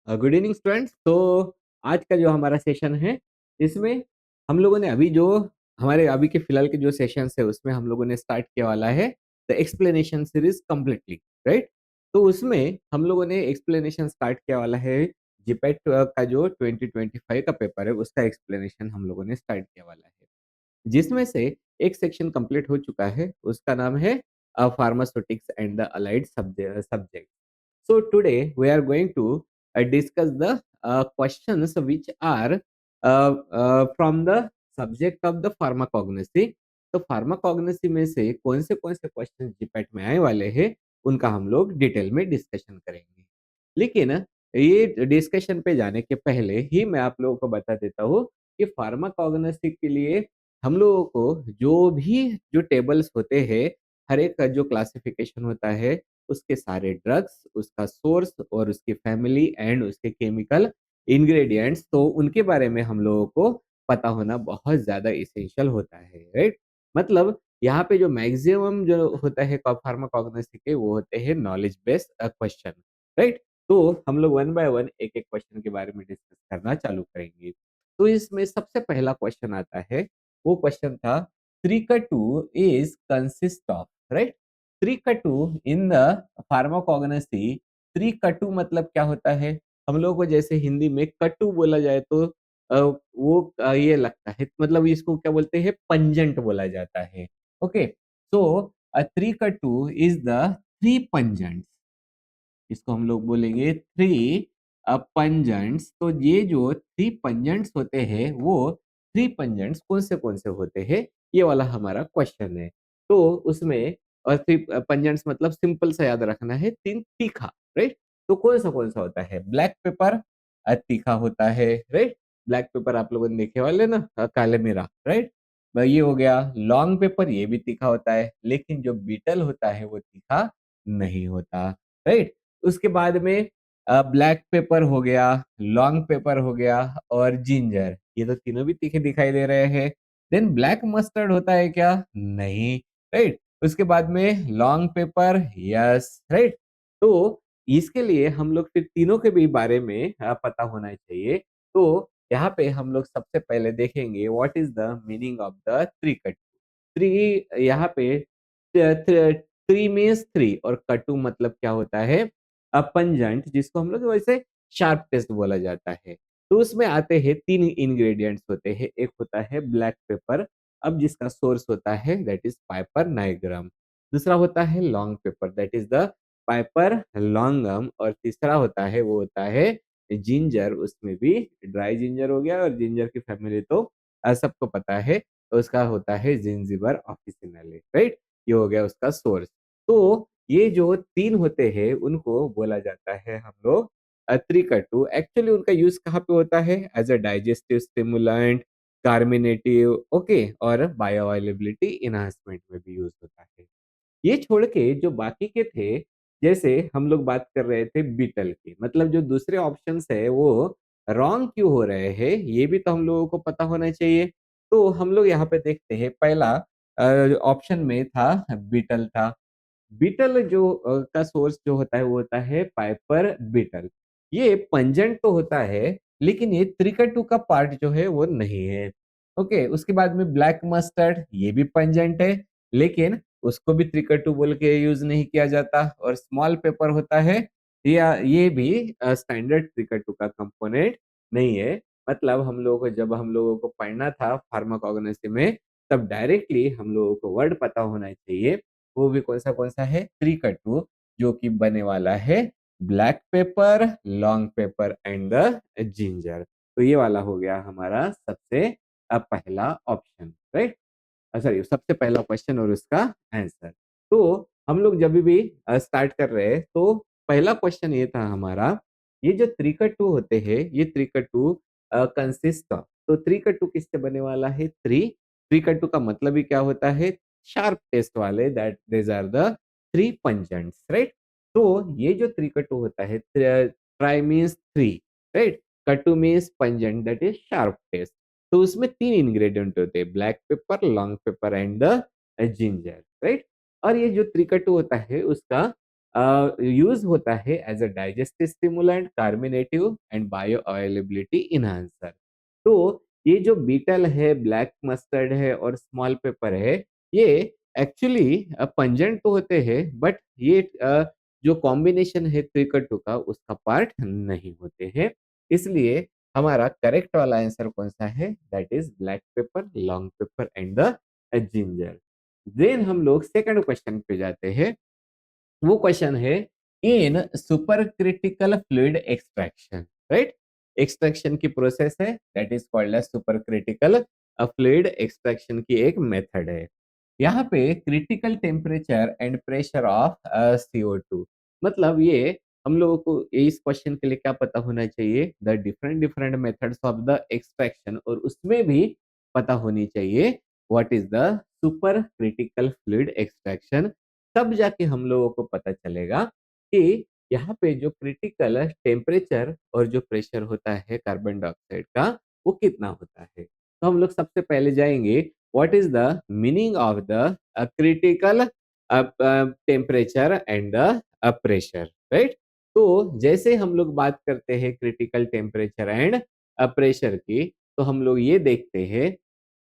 Good evening students. तो आज का जो हमारा सेशन है, इसमें हम लोगों ने अभी जो हमारे अभी के फिलहाल के जो सेशंस है उसमें हम लोगों ने स्टार्ट किया वाला है the explanation series completely, right. तो उसमें हम लोगों ने एक्सप्लेनेशन स्टार्ट किया वाला है जीपैट का जो 2025 का पेपर है उसका एक्सप्लेनेशन हम लोगों ने स्टार्ट किया वाला है, जिसमें से एक सेक्शन कंप्लीट हो चुका है। उसका नाम है pharmaceutics and the allied subject. So today we are going to discuss the questions which are from the subject of the pharmacognosy। तो फार्माकोग्नोसी में से कौन से क्वेश्चन जीपैट में आने वाले हैं उनका हम लोग डिटेल में डिस्कशन करेंगे। लेकिन ये डिस्कशन पे जाने के पहले ही मैं आप लोगों को बता देता हूँ कि फार्माकोग्नोसी के लिए हम लोगों को जो टेबल्स होते हैं, हर एक का जो क्लासिफिकेशन होता है, उसके सारे ड्रग्स, उसका सोर्स और उसकी फैमिली एंड उसके केमिकल इंग्रेडिएंट्स, तो उनके बारे में हम लोगों को पता होना बहुत ज़्यादा इसेंशियल होता है, राइट। मतलब यहाँ पे जो मैक्सिमम जो होता है फार्माकोग्नोसी के, वो होते हैं नॉलेज बेस्ड क्वेश्चन, राइट। तो हम लोग वन बाय वन एक एक क्वेश्चन के बारे में डिस्कस करना चालू करेंगे। तो इसमें सबसे पहला क्वेश्चन आता है, वो क्वेश्चन था 3 का 2 इज कंसिस्ट ऑफ, राइट। 3 का 2 इन द फार्माकोग्नोसी। 3 का 2 मतलब क्या होता है? हम लोगों को जैसे हिंदी में कटु बोला जाए तो वो ये लगता है, मतलब इसको क्या बोलते हैं, पंजेंट बोला जाता है। ओके, सो 3 का 2 इज द थ्री पंजेंट, इसको हम लोग बोलेंगे थ्री पंजेंट्स। तो ये जो थ्री पंजेंट्स होते हैं, वो थ्री पंजेंट्स कौन से होते हैं, ये वाला हमारा क्वेश्चन है। तो उसमें और थ्री पंजेंट्स मतलब सिंपल सा याद रखना है, तीन तीखा, राइट। तो कौन सा होता है? ब्लैक पेपर तीखा होता है, राइट। ब्लैक पेपर आप लोगों ने देखे वाले ना, काले मिरा, राइट। ये हो गया। लॉन्ग पेपर ये भी तीखा होता है, लेकिन जो बीटल होता है वो तीखा नहीं होता, राइट। उसके बाद में ब्लैक पेपर हो गया, लॉन्ग पेपर हो गया और जिंजर, ये तो तीनों भी तीखे दिखाई दे रहे हैं। देन ब्लैक मस्टर्ड होता है क्या? नहीं, राइट। उसके बाद में लॉन्ग पेपर, यस, राइट। तो इसके लिए हम लोग फिर तीनों के भी बारे में पता होना चाहिए। तो यहाँ पे हम लोग सबसे पहले देखेंगे what is the meaning of the three cut. Three, यहाँ पे थ्री मीन्स थ्री और कटू मतलब क्या होता है? पंजेंट, जिसको हम लोग वैसे शार्प टेस्ट बोला जाता है। तो उसमें आते हैं तीन इंग्रेडिएंट्स होते हैं। एक होता है ब्लैक पेपर, अब जिसका सोर्स होता है दैट इज पाइपर नाइग्राम। दूसरा होता है long pepper, that is the piper longum. और तीसरा होता है, वो होता है जिंजर, उसमें भी ड्राई जिंजर हो गया, और जिंजर की फैमिली तो सबको पता है, तो उसका होता है जिंजिबर ऑफिसिनाले, राइट। ये हो गया उसका सोर्स। तो ये जो तीन होते हैं उनको बोला जाता है हम लोग त्रिकटु। एक्चुअली उनका यूज कहाँ पे होता है? As a digestive stimulant, carminative, okay, और बायो अवेलेबिलिटी इनहांसमेंट में भी यूज होता है। ये छोड़ के जो बाकी के थे, जैसे हम लोग बात कर रहे थे बीटल की, मतलब जो दूसरे ऑप्शंस है वो रॉन्ग क्यों हो रहे हैं, ये भी तो हम लोगों को पता होना चाहिए। तो हम लोग यहाँ पे देखते हैं, पहला ऑप्शन में था बीटल था। बीटल जो का सोर्स जो होता है वो होता है पाइपर बीटल। ये पंजेंट तो होता है, लेकिन ये त्रिकटु का पार्ट जो है वो नहीं है। ओके, उसके बाद में ब्लैक मस्टर्ड, ये भी पंजेंट है, लेकिन उसको भी त्रिकटु बोल के यूज नहीं किया जाता। और स्मॉल पेपर होता है, ये भी स्टैंडर्ड त्रिकटु का कंपोनेंट नहीं है। मतलब हम लोगों को पढ़ना था फार्माकोग्नोसी में, तब डायरेक्टली हम लोगों को वर्ड पता होना चाहिए। वो भी कौन सा है? 3 का 2, जो कि बने वाला है black pepper, long pepper and the ginger. तो ये वाला हो गया हमारा सबसे पहला ऑप्शन, राइट। सॉरी, सबसे पहला क्वेश्चन और उसका आंसर। तो हम लोग जब भी स्टार्ट कर रहे हैं, तो पहला क्वेश्चन ये था हमारा, ये जो 3 का 2 होते हैं, ये 3 का 2 कंसिस्ट ऑफ। तो 3 का 2 किससे बने वाला है? थ्री। 3 का 2 का मतलब ही क्या होता है? शार्प टेस्ट वाले, that these are the three pungents, right. तो ये जो 3 का 2 होता है, ट्राई मीन्स थ्री, राइट। कटू means pungent, that is sharp taste. तो उसमें तीन इंग्रेडिएंट होते हैं, black pepper, long pepper and the ginger, right. और ये जो 3 का 2 होता है उसका यूज होता है as a digestive stimulant, carminative and bioavailability enhancer. तो ये जो बीटल है, ब्लैक मस्टर्ड है और स्मॉल पेपर है, ये एक्चुअली पंजेंट तो होते हैं, बट ये जो कॉम्बिनेशन है त्रिकटु का, उसका पार्ट नहीं होते हैं। इसलिए हमारा करेक्ट वाला आंसर कौन सा है? That is black pepper, long pepper and the ginger. Then हम लोग सेकंड क्वेश्चन पे जाते हैं। वो क्वेश्चन है, in super critical fluid extraction, right? Extraction की प्रोसेस है, that is called as super critical fluid extraction की एक मेथड है। यहाँ पे critical temperature and pressure of CO2, मतलब ये हम लोगों को इस क्वेश्चन के लिए क्या पता होना चाहिए? The different different methods of the extraction, और उसमें भी पता होनी चाहिए what is the super critical fluid extraction. तब जाके हम लोगों को पता चलेगा कि यहाँ पे जो क्रिटिकल टेम्परेचर और जो प्रेशर होता है कार्बन डाइऑक्साइड का, वो कितना होता है। तो हम लोग सबसे पहले जाएंगे, what is the meaning of the critical temperature and the pressure, right? तो जैसे हम लोग बात करते हैं क्रिटिकल टेम्परेचर एंड प्रेशर की, तो हम लोग ये देखते हैं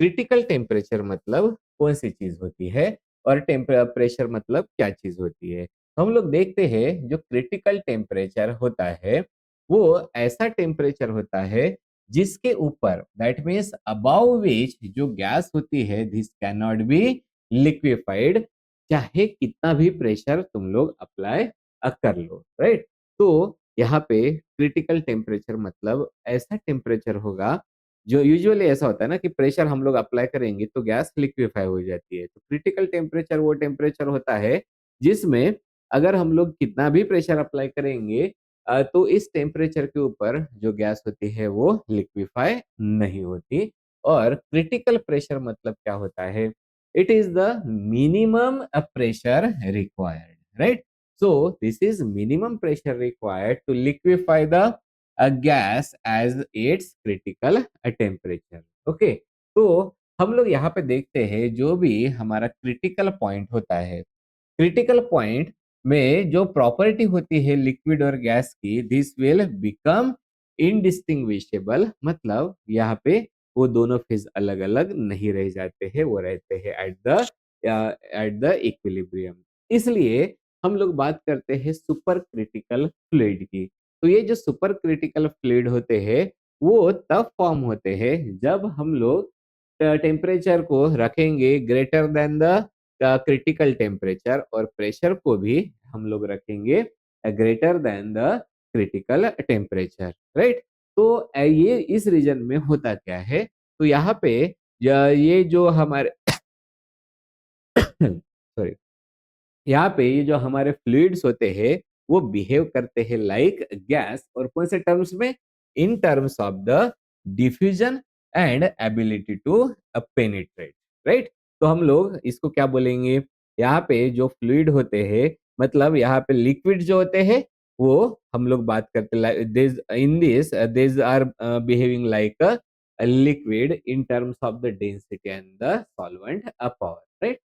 क्रिटिकल टेम्परेचर मतलब कौन सी चीज होती है और प्रेशर मतलब क्या चीज होती है। तो हम लोग देखते हैं जो क्रिटिकल टेम्परेचर होता है, वो ऐसा टेम्परेचर होता है जिसके ऊपर, दैट मीन्स अबाउ विच, जो गैस होती है, this can not be liquefied, चाहे कितना भी प्रेशर तुम लोग अप्लाई कर लो, राइट? तो यहाँ पे क्रिटिकल टेम्परेचर मतलब ऐसा टेम्परेचर होगा, जो यूजुअली ऐसा होता है ना कि प्रेशर हम लोग अप्लाई करेंगे तो गैस लिक्विफाई हो जाती है। तो क्रिटिकल टेम्परेचर वो टेम्परेचर होता है जिसमें अगर हम लोग कितना भी प्रेशर अप्लाई करेंगे, तो इस टेम्परेचर के ऊपर जो गैस होती है वो लिक्विफाई नहीं होती। और क्रिटिकल प्रेशर मतलब क्या होता है? It is the minimum pressure required, right? So this is minimum pressure required to liquefy the gas as its critical temperature. Okay, तो हम लोग यहाँ पे देखते हैं जो भी हमारा क्रिटिकल पॉइंट होता है, क्रिटिकल पॉइंट में जो प्रॉपर्टी होती है लिक्विड और गैस की, दिस विल बिकम इनडिस्टिंग्विशेबल, मतलब यहाँ पे वो दोनों फेज अलग अलग नहीं रह जाते हैं, वो रहते हैं एट द इक्विलिब्रियम। इसलिए हम लोग बात करते हैं सुपर क्रिटिकल फ्लूइड की। तो ये जो सुपर क्रिटिकल फ्लूइड होते हैं, वो तब फॉर्म होते हैं जब हम लोग टेम्परेचर को रखेंगे greater than the critical temperature, और प्रेशर को भी हम लोग रखेंगे greater than the critical temperature, right? तो ये इस रीजन में होता क्या है? तो यहाँ पे ये जो हमारे सॉरी, यहाँ पे ये जो हमारे फ्लूइड्स होते हैं, वो बिहेव करते हैं लाइक गैस, और कौन से टर्म्स में? In terms of the diffusion and ability to penetrate, right? तो हम लोग इसको क्या बोलेंगे? यहाँ पे जो फ्लूइड होते हैं, मतलब यहाँ पे लिक्विड जो होते हैं, वो हम लोग बात करते this in this this are behaving like a liquid in terms of the density and the solvent power, right?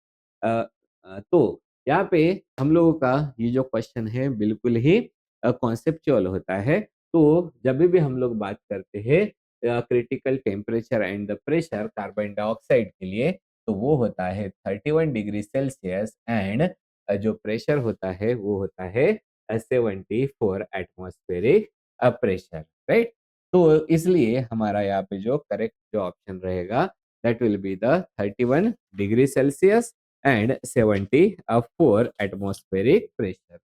तो यहाँ पे हम लोगों का ये जो क्वेश्चन है बिल्कुल ही कॉन्सेप्चुअल होता है। तो जब भी हम लोग बात करते हैं critical temperature and the pressure carbon dioxide के लिए, तो वो होता है 31 डिग्री सेल्सियस, एंड जो प्रेशर होता है वो होता है 74 एटमॉस्फेरिक प्रेशर, राइट? तो इसलिए हमारा यहाँ पे जो करेक्ट जो ऑप्शन रहेगा, that will be the 31 degree Celsius and 74 atmospheric pressure,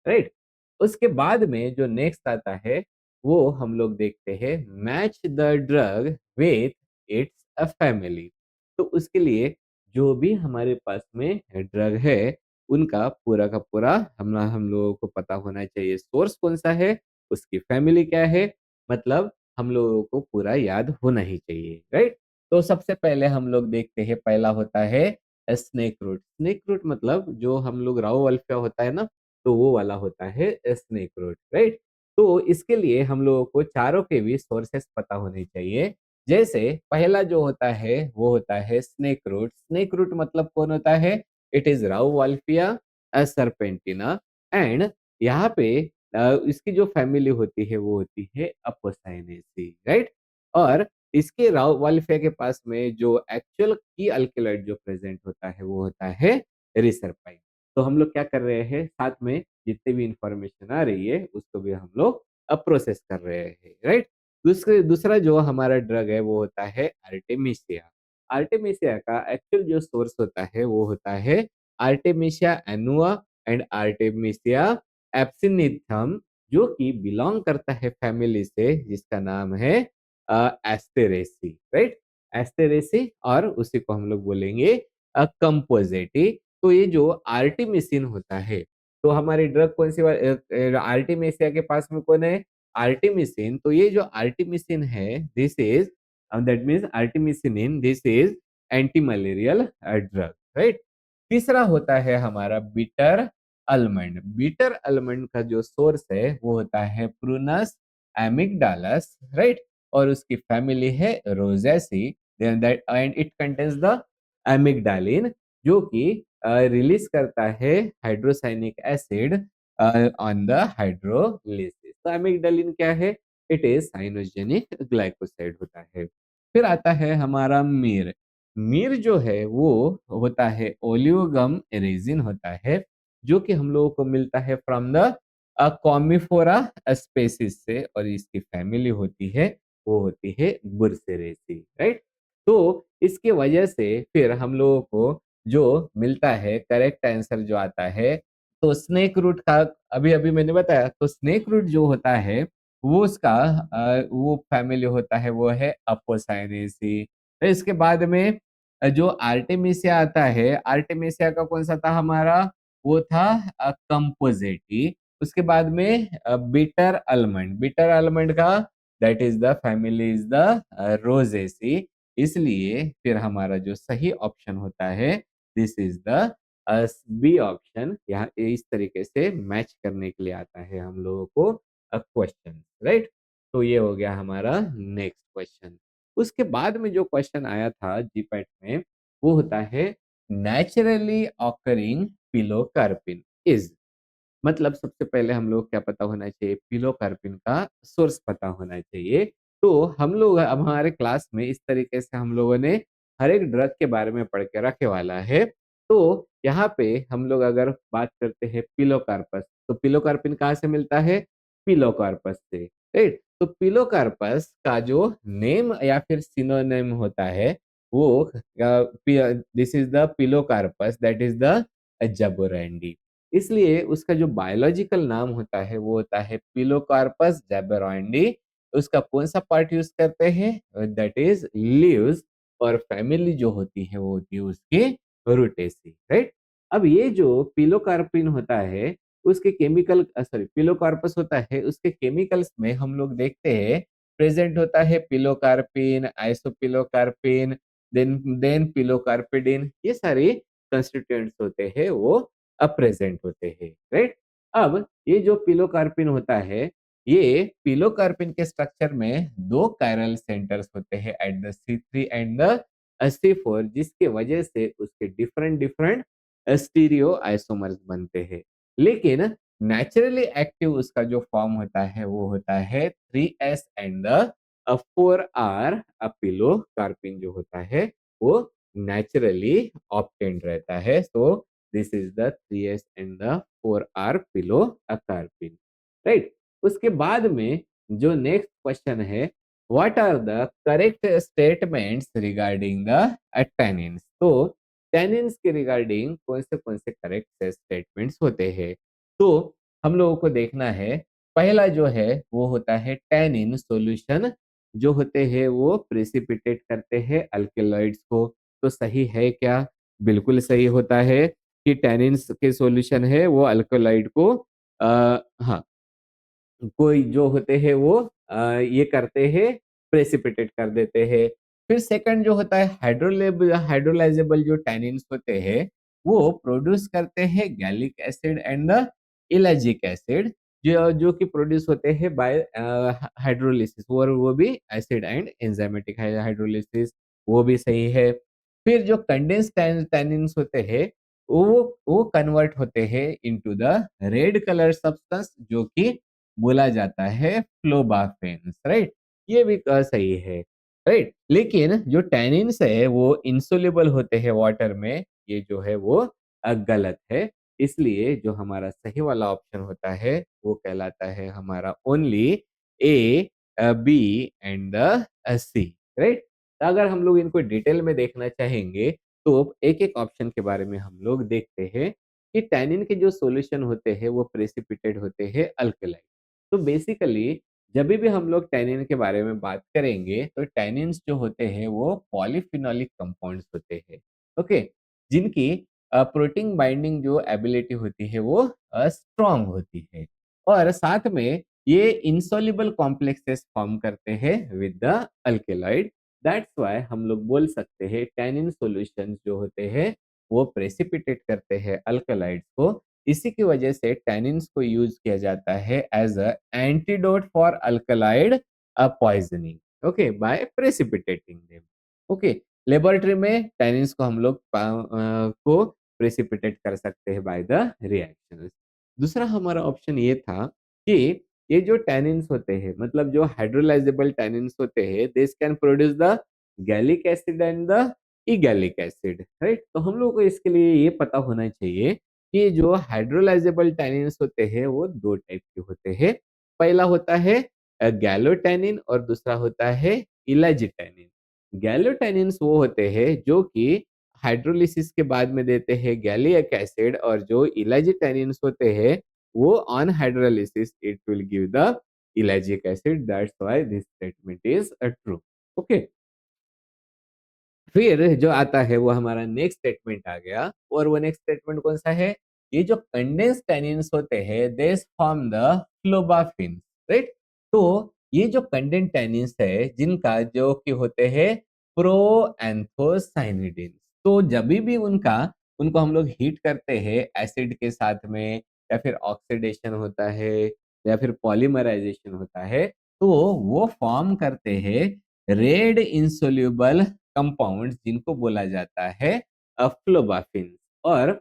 right? उसके बाद में जो नेक्स्ट आता है, वो हम लोग देखते हैं match the drug with it's a family. तो उसके लिए जो भी हमारे पास में ड्रग है, उनका पूरा का पूरा हम लोगों को पता होना चाहिए, सोर्स कौन सा है, उसकी फैमिली क्या है, मतलब हम लोगों को पूरा याद होना ही चाहिए, राइट? तो सबसे पहले हम लोग देखते हैं, पहला होता है स्नेक रूट। स्नेक रूट मतलब जो हम लोग राव अल्फिया होता है ना, तो वो वाला होता है स्नेक रूट, राइट? तो इसके लिए हम लोगों को चारों के भी सोर्सेस पता होने चाहिए। जैसे पहला जो होता है वो होता है स्नेक रूट। स्नेक रूट मतलब कौन होता है? It is Rao Alfiya सर्पेंटिना, and यहाँ पे इसकी जो फैमिली होती है वो होती है अपोसाइनेसी, राइट? और इसके वालिफे के पास में जो एक्चुअल की अल्केलॉइड जो प्रेजेंट होता है वो होता है रिसरपाइन। तो हम लोग क्या कर रहे हैं, साथ में जितनी भी इंफॉर्मेशन आ रही है उसको भी हम लोग अब प्रोसेस कर रहे हैं, राइट? दूसरा जो हमारा ड्रग है वो होता है आर्टेमिसिया। आर्टेमिसिया का एक्चुअल जो सोर्स होता है वो होता है आर्टेमिसिया एनुआ एंड आर्टेमिसिया एब्सिनिथम, जो कि बिलोंग करता है फैमिली से जिसका नाम है एस्टेरेसी, राइट? एस्टेरेसी, और उसी को हम लोग बोलेंगे कंपोजिटी। तो ये जो आर्टिमिसिन होता है, तो हमारी ड्रग कौन सी आर्टिमिसिया के पास में कौन है? आर्टिमिसिन। तो ये जो आर्टिमिसिन है, this is that means artemisinin, this is antimalarial drug, right? तीसरा होता है हमारा बीटर आलमंड। बीटर आलमंड का जो सोर्स है वो होता है प्रूनस एमिगडालस, राइट? और उसकी फैमिली है Rosaceae, that and it contains the amygdalin, जो कि रिलीज करता है hydrocyanic acid on the hydrolysis. तो एमिगडालिन क्या है? इट इज साइनोजेनिक ग्लाइकोसाइड होता है। फिर आता है हमारा मीर। मीर जो है वो होता है ओलियोगम रेजिन होता है, जो कि हम लोगों को मिलता है फ्रॉम द कॉमिफोरा स्पेसिस से, और इसकी फैमिली होती है वो होती है बुरसेरेसी, राइट? तो इसके वजह से फिर हम लोगों को जो मिलता है करेक्ट आंसर जो आता है, तो स्नेक रूट का अभी अभी मैंने बताया, तो स्नेक रूट जो होता है वो उसका वो फैमिली होता है वो है अपोसाइनेसी। फिर इसके बाद में जो आर्टेमिसिया आता है, आर्टेमिसिया का कौन सा था हमारा? वो था कंपोजिटी। उसके बाद में बीटर आलमंड, बीटर आलमंड का that is the family is the Rosaceae. इसलिए फिर हमारा जो सही ऑप्शन होता है this is the B option. यहाँ इस तरीके से मैच करने के लिए आता है हम लोगों को क्वेश्चन, राइट? तो ये हो गया हमारा नेक्स्ट क्वेश्चन। उसके बाद में जो क्वेश्चन आया था जीपैट में वो होता है नेचुरली ऑकरिंग पिलोकार्पिन इज, मतलब सबसे पहले हम लोग क्या पता होना चाहिए? पिलोकार्पिन का सोर्स पता होना चाहिए। तो हम लोग अब हमारे क्लास में इस तरीके से हम लोगों ने हर एक ड्रग के बारे में पढ़ के रखे वाला है। तो यहाँ पे हम लोग अगर बात करते हैं पिलोकार्पस, तो पिलोकार्पिन कहाँ से मिलता है? पिलोकार्पस से, राइट? तो पिलोकार्पस का जो नेम या फिर सिनोनिम होता है वो this is the Pilocarpus, that is the jaborandi. इसलिए उसका जो बायोलॉजिकल नाम होता है वो होता है पिलोकार्पस जैबेरोइडी। उसका कौन सा पार्ट यूज करते हैं? दैट इज लीव्स, और फैमिली जो होती है वो होती है उसकी रूटेसी, राइट? अब ये जो पिलोकार्पिन होता है उसके केमिकल सॉरी पिलोकार्पस होता है, उसके केमिकल्स में हम लोग देखते हैं प्रेजेंट होता है पिलोकार्पिन, आइसोपिलोकार्पिन, देन पिलोकार्पिडिन, ये सारे कंस्टिट्यूएंट्स होते हैं वो प्रेजेंट होते हैं, राइट? अब ये जो पिलोकार्पिन होता है, ये पिलोकार्पिन के स्ट्रक्चर में दो कायरल सेंटर्स होते हैं at the C3 and the C4, जिसके वजह से उसके डिफरेंट डिफरेंट स्टीरियो आइसोमर्स बनते हैं। लेकिन नेचुरली एक्टिव उसका जो फॉर्म होता है वो होता है 3S and the 4R। Pilocarpine जो होता है वो नेचुरली ऑब्टेन्ड रहता है। So this is the 3S and the 4R pilocarpine, right? उसके बाद में जो नेक्स्ट क्वेश्चन है, what are the correct statements regarding the tannins? तो टैनिन्स के रिगार्डिंग कौन से करेक्ट स्टेटमेंट्स होते हैं? तो हम लोगों को देखना है, पहला जो है वो होता है टैनिन सॉल्यूशन जो होते हैं वो प्रेसिपिटेट करते हैं अल्केलॉइड्स को। तो सही है क्या? बिल्कुल सही होता है कि टैनिन्स के सॉल्यूशन है वो अल्कलॉइड को हाँ, कोई जो होते हैं वो ये करते हैं, प्रेसिपिटेट कर देते हैं। फिर सेकंड जो होता है हाइड्रोलाइजेबल जो टैनिन्स होते हैं वो प्रोड्यूस करते हैं gallic acid and the ellagic acid, जो कि प्रोड्यूस होते हैं बाय हाइड्रोलिसिस, और वो भी एसिड एंड एंजाइमेटिक हाइड्रोलिसिस, वो भी सही है। फिर जो कंडेंस टैनिन्स होते हैं वो कन्वर्ट होते हैं into the red colour substance जो कि बोला जाता है फ्लोबाफेन्स, राइट? ये भी सही है, राइट? लेकिन जो टैनिन्स है वो इंसोल्यूबल होते हैं वाटर में, ये जो है वो गलत है। इसलिए जो हमारा सही वाला ऑप्शन होता है वो कहलाता है हमारा only A, B and the C, right? अगर हम लोग इनको डिटेल में देखना चाहेंगे तो एक-एक ऑप्शन के बारे में हम लोग देखते हैं कि टैनिन के जो सॉल्यूशन होते हैं वो प्रेसिपिटेट होते हैं अल्कलाइन। तो बेसिकली जब भी हम लोग टैनिन के बारे में बात करेंगे तो टैनिन्स जो होते हैं वो पॉलीफिनोलिक कंपाउंड्स होते हैं, ओके? जिनकी प्रोटीन बाइंडिंग जो एबिलिटी होती है वो स्ट्रांग होती है और साथ में ये इनसॉल्युबल कॉम्प्लेक्सेस फॉर्म करते हैं विद द अल्केलॉइड। दैट्स व्हाई हम लोग बोल सकते हैं टैनिन सॉल्यूशंस जो होते हैं वो प्रेसिपिटेट करते हैं अल्कलाइड्स को। इसी की वजह से टैनिन्स को यूज किया जाता है as a antidote for alkaloid poisoning, okay, by precipitating them. Okay, laboratory में टैनिन्स को हम लोग को प्रेसिपिटेट कर सकते हैं बाय द रिएक्शंस। दूसरा हमारा ऑप्शन ये था कि ये जो टैनिन्स होते हैं मतलब जो हाइड्रोलाइजेबल टैनिन्स होते हैं this can produce the gallic acid and the इगैलिक एसिड, राइट? तो हम लोग को इसके लिए ये पता होना चाहिए कि जो हाइड्रोलाइजेबल टैनिन्स होते हैं वो 2 टाइप के होते हैं। पहला होता है गैलोटैनिन और दूसरा होता है इलाजिटैनिन। गैलोटैनिन्स वो होते हैं जो कि हाइड्रोलिसिस के बाद में देते हैं गैलिक एसिड और जो इलाजिटैनिन्स होते हैं वो on hydrolysis it will give the ellagic acid. That's why this statement is true, okay? फिर जो आता है वो हमारा नेक्स्ट स्टेटमेंट आ गया और वो नेक्स्ट स्टेटमेंट कौन सा है? ये जो कंडेंस टैनिन्स होते हैं दे फॉर्म द फ्लोबाफिन, राइट? तो ये जो कंडेंस टैनिन्स है जिनका जो कि होते हैं प्रोएंथोसाइनिडिन। तो जब भी उनका उनको हम लोग हीट करते हैं एसिड के साथ में या फिर ऑक्सीडेशन होता है या फिर पॉलीमराइजेशन होता है तो वो फॉर्म करते हैं रेड इंसोल्यूबल कंपाउंड्स जिनको बोला जाता है फ्लोबाफिन। और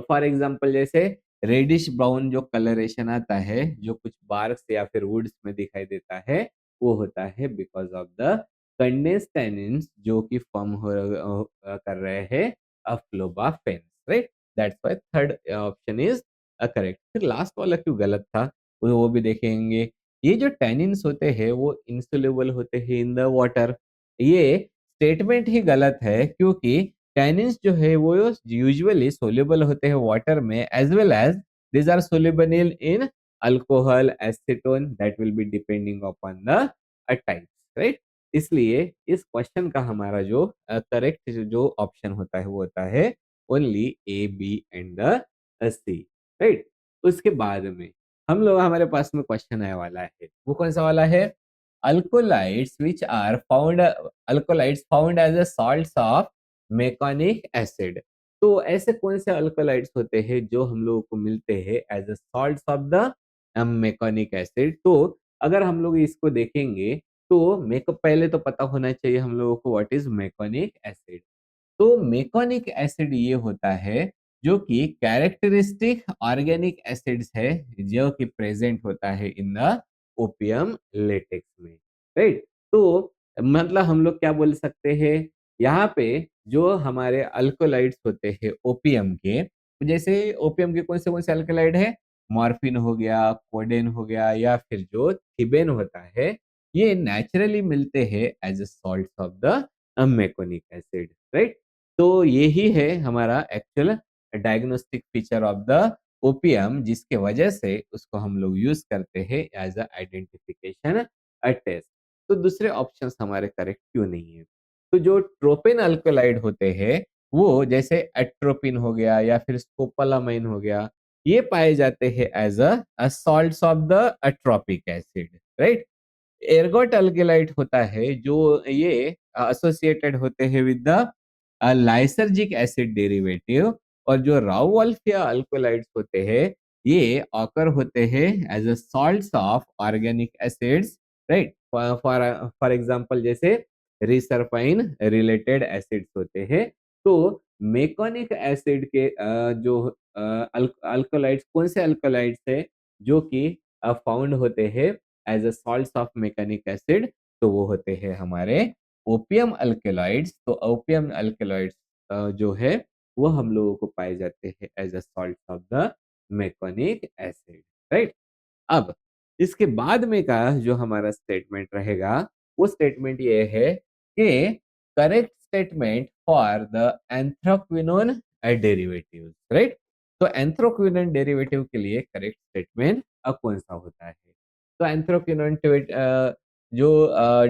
फॉर एग्जांपल जैसे रेडिश ब्राउन जो कलरेशन आता है जो कुछ बार्क्स या फिर वुड्स में दिखाई देता है वो होता है because of the condense tannins जो कि फॉर्म कर रहे हैं phlobaphene, right? That's why third option is correct. फिर लास्ट वाला क्यों गलत था वो भी देखेंगे। ये जो टैनिन्स होते हैं वो इंसोल्यूबल होते हैं इन द वाटर। ये स्टेटमेंट ही गलत है क्योंकि टैनिन्स जो है वो यूजुअली सोल्यूबल होते हैं वाटर में as well as these are soluble in alcohol acetone that will be depending upon the types, right? इसलिए इस क्वेश्चन का हमारा जो करेक्ट जो ऑप्शन होता है वो होता है only A B and the C, right? उसके बाद में हम लोग हमारे पास में क्वेश्चन आने वाला है वो कौन सा वाला है? Alkaloids which are found alkaloids found as a salts of meconic acid. तो ऐसे कौन से अल्कोलाइड्स होते हैं जो हम लोगों को मिलते हैं as a salts of the meconic acid? तो अगर हम लोग इसको देखेंगे तो मेरे को पहले तो पता होना चाहिए हम लोगों को व्हाट इज मैकोनिक एसिड। तो मेकोनिक एसिड ये होता है जो कि कैरेक्टरिस्टिक ऑर्गेनिक एसिड्स है जो कि प्रेजेंट होता है इन द ओपियम लेटेक्स में, राइट? तो मतलब हम लोग क्या बोल सकते हैं यहाँ पे जो हमारे अल्कोलाइड्स होते हैं ओपियम के, जैसे ओपियम के कौन से अल्कोलाइड है? मॉर्फिन हो गया, कोडेन हो गया या फिर जो थिबेन होता है ये नेचुरली मिलते हैं as a salts of the meconic acid, right? तो यही है हमारा actual diagnostic feature of the opium जिसके वजह से उसको हम लोग यूज करते हैं एज अ आइडेंटिफिकेशन टेस्ट। तो दूसरे ऑप्शंस हमारे करेक्ट क्यों नहीं है? तो जो ट्रोपेन अल्कोलाइड होते हैं वो जैसे एट्रोपिन हो गया या फिर स्कोपोलामाइन हो गया ये पाए जाते हैं as a salts of the atropic acid, right? Ergot alkaloid होता है जो ये एसोसिएटेड होते हैं with the lysergic acid derivative और जो राउवल्फिया अल्कोलाइड्स होते हैं ये ऑकर होते हैं as a salts of organic acids, right? For for example जैसे रिसरफाइन रिलेटेड एसिड्स होते हैं। तो मेकोनिक एसिड के जो अल्कलाइड्स कौन से अल्कलाइड्स है जो कि फाउंड होते हैं as a salts of meconic acid, तो वो होते हैं हमारे ओपियम अल्कलॉइड्स। तो ओपियम अल्कलॉइड्स जो है वो हम लोगों को पाए जाते हैं as a salt of the meconic acid, right. अब इसके बाद में का जो हमारा स्टेटमेंट रहेगा वो स्टेटमेंट ये है कि correct statement for the anthraquinone derivative, right. तो एंथ्राक्विनोन डेरिवेटिव के लिए करेक्ट स्टेटमेंट कौन सा होता है? तो एंथ्राक्विनोन जो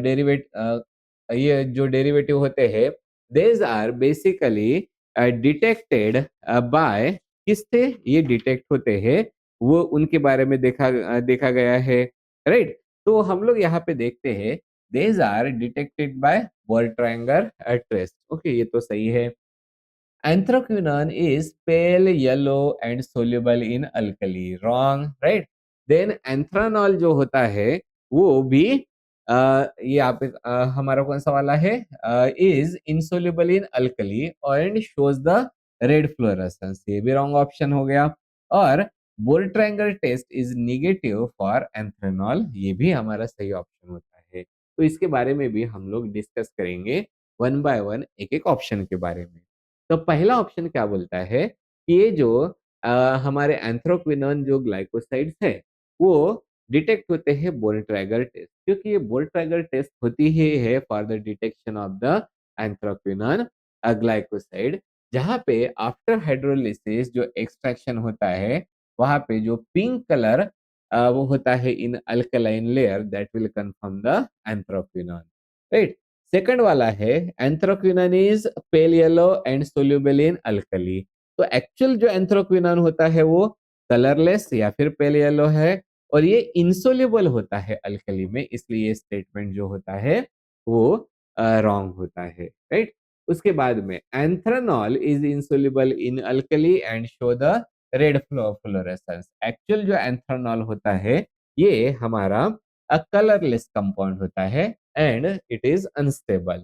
डेरिवेट ये जो डेरिवेटिव होते हैं these are basically detected by, किससे ये डिटेक्ट होते हैं वो उनके बारे में देखा गया है, राइट। तो हम लोग यहाँ पे देखते हैं देज आर डिटेक्टेड बाय वॉल्ट्रैंगर टेस्ट। ओके, ये तो सही है। Anthraquinone is pale yellow and soluble in alkali. Wrong, right? Then anthranol जो होता है वो भी ये आप हमारा कौन सा वाला है, is insoluble in alkali and shows the red fluorescence। ये भी wrong ऑप्शन हो गया। और बोल्ट्रैंगर टेस्ट इज निगेटिव फॉर एंथ्रेनॉल, ये भी हमारा सही ऑप्शन होता है। तो इसके बारे में भी हम लोग डिस्कस करेंगे वन बाय वन, एक एक ऑप्शन के बारे में। तो पहला ऑप्शन क्या बोलता है कि ये जो हमारे एंथ्रोक्विनोन जो ग्लाइकोसाइड्स है वो डिटेक्ट होते हैं बोल्ट्रैगर टेस्ट, क्योंकि ये बोल्ट्रैगर टेस्ट होती ही है for the detection of the anthraquinone glycoside, जहाँ पे आफ्टर हाइड्रोलिसिस जो एक्सट्रैक्शन होता है वहां पे जो पिंक कलर वो होता है in alkaline layer that will confirm the anthraquinone, right. Second वाला है anthraquinone is pale yellow and soluble in alkali. तो एक्चुअल जो एंथ्रोक्विनोन होता है वो कलरलेस या फिर पेल येलो है और ये इंसोल्यूबल होता है अल्कली में, इसलिए स्टेटमेंट जो होता है वो रॉन्ग होता है, राइट। उसके बाद में anthranol is insoluble in alkali and show the red fluorescence. Actual जो एंथ्रेनॉल होता है ये हमारा कलरलेस कंपाउंड होता है and it is unstable.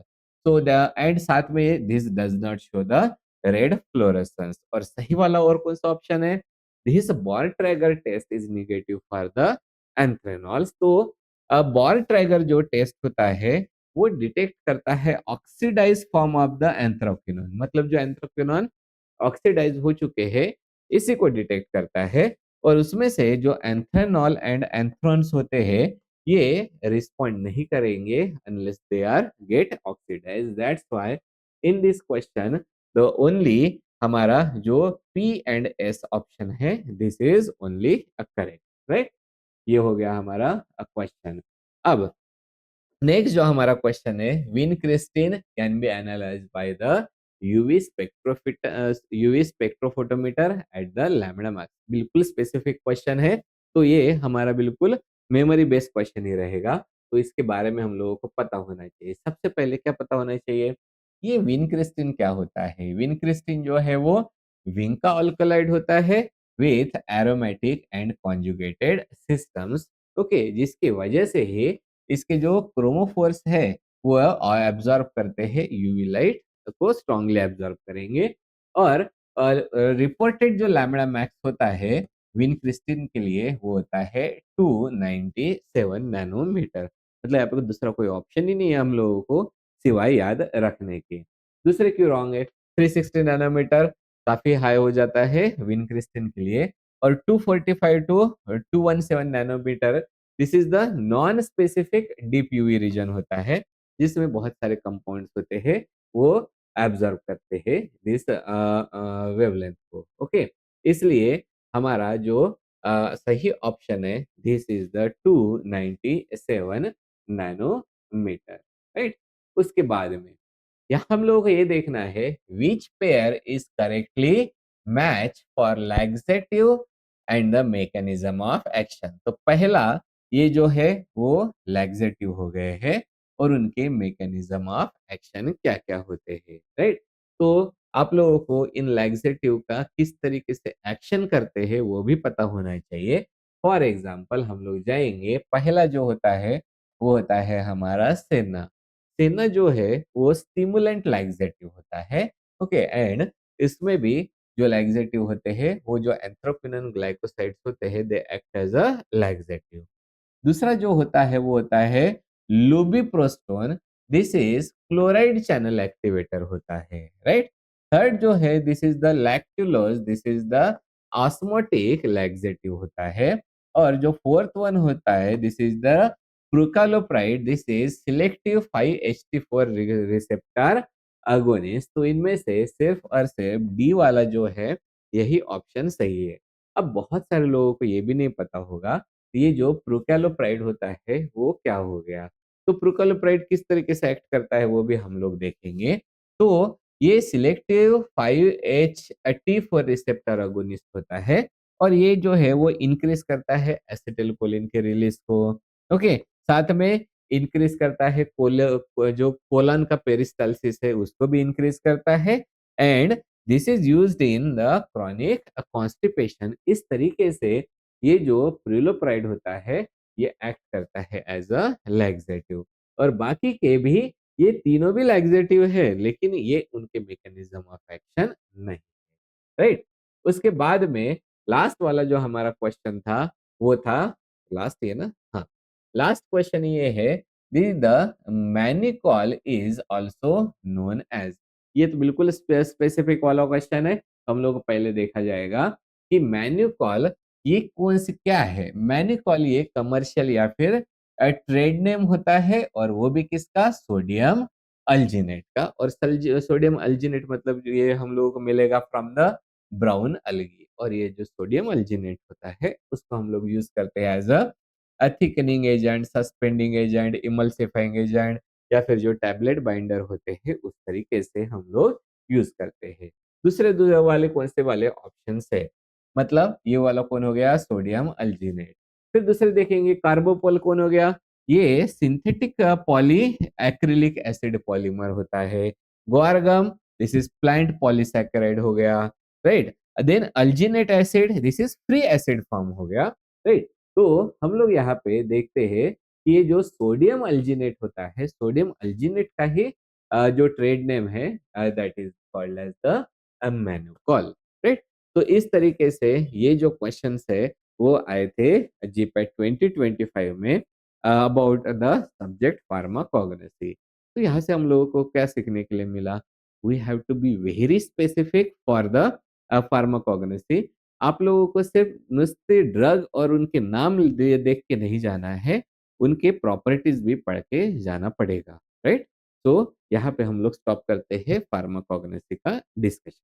So the and साथ में this does not show the red fluorescence. और सही वाला और कौन सा ऑप्शन है? This Borntrager test is negative for the anthranols. तो बॉल ट्रैगर जो टेस्ट होता है वो डिटेक्ट करता है ऑक्सीडाइज फॉर्म ऑफ द एंथ्रोक्विनोन, मतलब जो एंथ्रोक्विनोन ऑक्सीडाइज हो चुके हैं इसी को डिटेक्ट करता है। और उसमें से जो एंथेनॉल एंड एंथ्रॉन्स होते हैं ये रिस्पॉन्ड नहीं करेंगे unless they are get oxidize. That's why in this question the only हमारा जो पी एंड एस ऑप्शन है this is only correct, right. ये हो गया हमारा क्वेश्चन। अब नेक्स्ट जो हमारा क्वेश्चन है, win Christine can be analysed by the UV spectrophotometer at the lambda marks. बिल्कुल स्पेसिफिक क्वेश्चन है, तो ये हमारा बिल्कुल मेमोरी बेस्ड क्वेश्चन ही रहेगा। तो इसके बारे में हम लोगों को पता होना चाहिए। सबसे पहले क्या पता होना चाहिए, ये विन क्रिस्टीन क्या होता है? विन क्रिस्टीन जो है वो विन का अल्कलाइड होता है with aromatic and conjugated systems, okay, जिसकी वजह से ही इसके जो क्रोमोफोर्स है वो एब्जॉर्ब करते हैं यूवी लाइट को, स्ट्रांगली एब्जॉर्ब करेंगे। और रिपोर्टेड जो लैम्बडा मैक्स होता है विन क्रिस्टिन के लिए वो होता है 297 नैनोमीटर। मतलब यहाँ पे दूसरा कोई ऑप्शन ही नहीं है हम लोगों को सिवाय याद रखने के। दूसरे क्यों रॉन्ग है? 360 नैनोमीटर काफी हाई हो जाता है विन क्रिस्टिन के लिए। और 245 to 217 nanometer this is the non specific deep UV region होता है जिसमें बहुत सारे कंपाउंड्स होते हैं वो एब्जॉर्ब करते हैं दिस वेवलेंथ को, ओके। इसलिए हमारा जो सही ऑप्शन है this is the 297 nanometer, right. उसके बाद में यहाँ हम लोगों को ये देखना है which pair is correctly match for laxative and the mechanism of action. तो पहला ये जो है वो लैक्सेटिव हो गए हैं और उनके मैकेनिज्म ऑफ एक्शन क्या क्या होते हैं, राइट। तो आप लोगों को इन लैक्सेटिव का किस तरीके से एक्शन करते हैं वो भी पता होना चाहिए। फॉर एग्जाम्पल हम लोग जाएंगे, पहला जो होता है वो होता है हमारा सेना। सेना जो है वो स्टिमुलेंट लैक्सेटिव होता है ओके एंड इसमें भी जो लैक्सेटिव होते हैं वो जो एंथ्रोक्विनोन ग्लाइकोसाइड्स होते हैं they act as a laxative. दूसरा जो होता है वो होता है lubiprostone. This is chloride channel activator होता है, राइट। थर्ड जो है this is the lactulose, this is the osmotic laxative होता है। और जो फोर्थ वन होता है this is the prucalopride, this is selective 5-HT4 receptor agonist. तो इनमें से सिर्फ और सिर्फ डी वाला जो है यही ऑप्शन सही है। अब बहुत सारे लोगों को ये भी नहीं पता होगा ये जो प्रोकैलोप्राइड होता है वो क्या हो गया। तो प्रोकैलोप्राइड किस तरीके से एक्ट करता है वो भी हम लोग देखेंगे। तो ये सिलेक्टिव 5-HT4 रिसेप्टर अगोनिस्ट होता है और ये जो है वो इंक्रीज करता है एसिटिलकोलिन के रिलीज को। ओके, साथ में इंक्रीज करता है जो कोलन का पेरिस्टालसिस है उसको भी इंक्रीज करता है and this is used in the chronic constipation. इस तरीके से ये जो प्रिलोप्राइड होता है ये एक्ट करता है एज अ लैक्सेटिव। और बाकी के भी ये तीनों भी लैक्सेटिव है लेकिन ये उनके मैकेनिज्म ऑफ एक्शन नहीं, राइट। उसके बाद में लास्ट वाला जो हमारा क्वेश्चन था वो था लास्ट, ये ना, हाँ, लास्ट क्वेश्चन ये है the Manucol is also known as. ये तो बिल्कुल स्पेसिफिक वाला क्वेश्चन है। हम लोग को पहले देखा जाएगा कि मैन्यूकॉल ये कौन सी क्या है। मैन्यूकॉल ये कमर्शियल या फिर ट्रेड नेम होता है और वो भी किसका, सोडियम अल्जीनेट का। और सोडियम अल्जीनेट मतलब ये हम लोगों को मिलेगा फ्रॉम द ब्राउन अलगी। और ये जो सोडियम अल्जीनेट होता है उसको हम लोग यूज करते हैं as a thickening agent, suspending agent, emulsifying agent या फिर जो टैबलेट बाइंडर होते हैं उस तरीके से हम लोग यूज करते हैं। दूसरे वाले कौन से वाले ऑप्शन है, मतलब ये वाला कौन हो गया, सोडियम अल्जीनेट। फिर दूसरे देखेंगे कार्बोपोल कौन हो गया, ये synthetic polyacrylic acid polymer होता है। Guar gum this is plant polysaccharide हो गया, right. Then alginate acid this is free acid form हो गया, राइट। तो हम लोग यहाँ पे देखते हैं कि ये जो सोडियम अल्जीनेट होता है, सोडियम अल्जीनेट का ही जो ट्रेड नेम है that is called as the Manucol, right. तो इस तरीके से ये जो क्वेश्चंस है वो आए थे जीपैट 2025 में अबाउट द सब्जेक्ट फार्माकोग्नोसी। तो यहाँ से हम लोगों को क्या सीखने के लिए मिला, we have to be very specific for the pharmacognosy. आप लोगों को सिर्फ नुस्खे ड्रग और उनके नाम देख के नहीं जाना है, उनके प्रॉपर्टीज भी पढ़ के जाना पड़ेगा, राइट। तो यहाँ पे हम लोग स्टॉप करते हैं फार्माकोग्नोसी का डिस्कशन।